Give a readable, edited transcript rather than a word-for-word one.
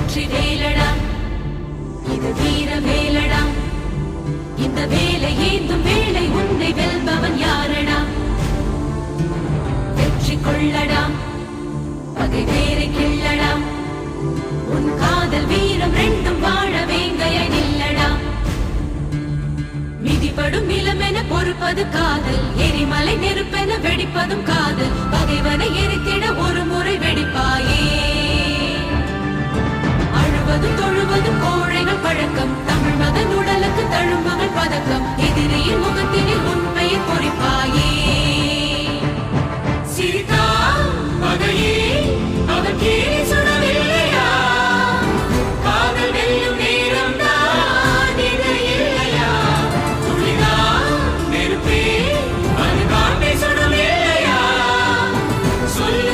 வெற்றி வேலடா இது வீர வேலடா இந்த வேலை ஏந்தும் வேலை உன்னை வெல்பவன் யாரடா வெற்றி கொள்ளடா பகை வேரை கிள்ளடா உன் காதல் வீரம் ரெண்டும் வாழ வேங்கைய நில்லடா மிதிப்படும் நிலமென பொறுப்பது காதல் எரிமலை நெருப்பென வெடிப்பதும் காதல் பகைவனை எரித்தே